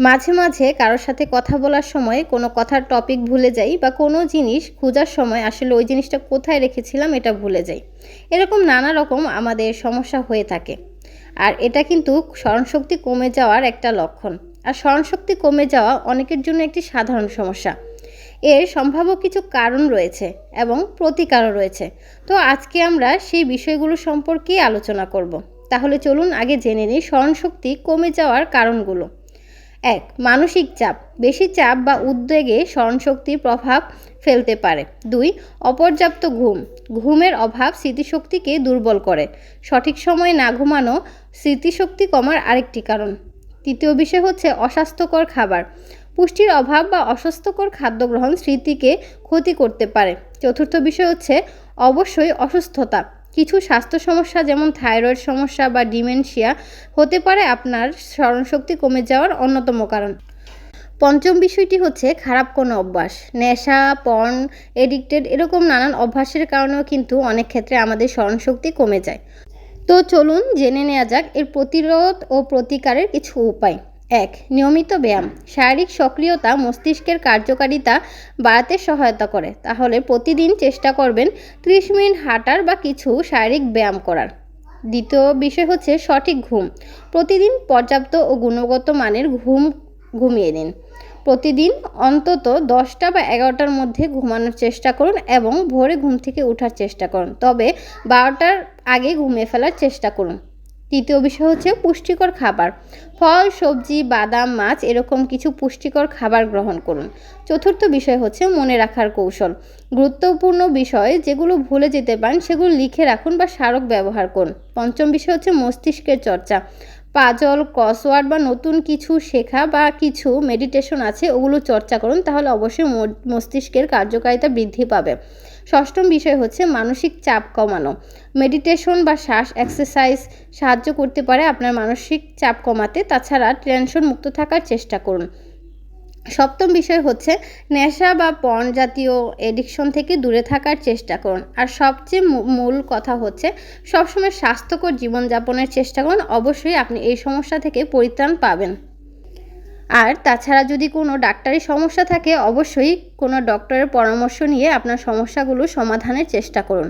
মাঝে মাঝে কারোর সাথে কথা বলার সময় কোনো কথার টপিক ভুলে যাই বা কোনো জিনিস খোঁজার সময় আসলে ওই জিনিসটা কোথায় রেখেছিলাম এটা ভুলে যাই। এরকম নানা রকম আমাদের সমস্যা হয়ে থাকে। আর এটা কিন্তু স্মরণশক্তি কমে যাওয়ার একটা লক্ষণ। আর স্মরণশক্তি কমে যাওয়া অনেকের জন্য একটি সাধারণ সমস্যা। এর সম্ভাব্য কিছু কারণ রয়েছে এবং প্রতিকারও রয়েছে। তো আজকে আমরা সেই বিষয়গুলো সম্পর্কেই আলোচনা করব। তাহলে চলুন আগে জেনে নিই স্মরণশক্তি কমে যাওয়ার কারণগুলো। ১. মানসিক চাপ। বেশি চাপ বা উদ্বেগে স্মরণশক্তির প্রভাব ফেলতে পারে। ২. অপর্যাপ্ত ঘুম। ঘুমের অভাব স্মৃতিশক্তিকে দুর্বল করে। সঠিক সময়ে না ঘুমানো স্মৃতিশক্তি কমার আরেকটি কারণ। তৃতীয় বিষয় হচ্ছে অস্বাস্থ্যকর খাবার। পুষ্টির অভাব বা অস্বাস্থ্যকর খাদ্য গ্রহণ স্মৃতিকে ক্ষতি করতে পারে। চতুর্থ বিষয় হচ্ছে অবশ্যই অসুস্থতা। কিছু স্বাস্থ্য সমস্যা যেমন থাইরয়েড সমস্যা বা ডিমেনশিয়া হতে পারে আপনার স্মরণশক্তি কমে যাওয়ার অন্যতম কারণ। পঞ্চম বিষয়টি হচ্ছে খারাপ কোনো অভ্যাস। নেশা, পর্ন এডিক্টেড এরকম নানান অভ্যাসের কারণেও কিন্তু অনেক ক্ষেত্রে আমাদের স্মরণশক্তি কমে যায়। তো চলুন জেনে নেওয়া যাক এর প্রতিরোধ ও প্রতিকারের কিছু উপায়। ১. নিয়মিত ব্যায়াম। শারীরিক সক্রিয়তা মস্তিষ্কের কার্যকারিতা বাড়াতে সহায়তা করে। তাহলে প্রতিদিন চেষ্টা করবেন 30 মিনিট হাঁটার বা কিছু শারীরিক ব্যায়াম করার। দ্বিতীয় বিষয় হচ্ছে সঠিক ঘুম। প্রতিদিন পর্যাপ্ত ও গুণগত মানের ঘুমিয়ে নিন। প্রতিদিন অন্তত 10টা বা 11টার মধ্যে ঘুমানোর চেষ্টা করুন এবং ভোরে ঘুম থেকে ওঠার চেষ্টা করুন, তবে 12টার আগে ঘুমিয়ে ফেলার চেষ্টা করুন। তৃতীয় বিষয় হচ্ছে পুষ্টিকর খাবার। ফল, সবজি, বাদাম, মাছ এরকম কিছু পুষ্টিকর খাবার গ্রহণ করুন। চতুর্থ বিষয় হচ্ছে মনে রাখার কৌশল। গুরুত্বপূর্ণ বিষয় যেগুলো ভুলে যেতে পারেন সেগুলো লিখে রাখুন বা স্মারক ব্যবহার করুন। পঞ্চম বিষয় হচ্ছে মস্তিষ্কের চর্চা। পাজল, ক্রসওয়ার্ড বা নতুন কিছু শেখা বা কিছু মেডিটেশন আছে ওগুলো চর্চা করুন, তাহলে অবশ্যই মস্তিষ্কের কার্যকারিতা বৃদ্ধি পাবে। ষষ্ঠম বিষয় হচ্ছে মানসিক চাপ কমানো। মেডিটেশন বা শ্বাস এক্সারসাইজ সাহায্য করতে পারে আপনার মানসিক চাপ কমাতে। তাছাড়া টেনশন মুক্ত থাকার চেষ্টা করুন। সপ্তম বিষয় হচ্ছে নেশা বা পর্ন জাতীয় এডিকশন থেকে দূরে থাকার চেষ্টা করুন। আর সবচেয়ে মূল কথা হচ্ছে সবসময় স্বাস্থ্যকর জীবনযাপনের চেষ্টা করুন, অবশ্যই আপনি এই সমস্যা থেকে পরিত্রাণ পাবেন। আর তাছাড়া যদি কোনো ডাক্তারি সমস্যা থাকে অবশ্যই কোনো ডক্টরের পরামর্শ নিয়ে আপনার সমস্যাগুলো সমাধানের চেষ্টা করুন।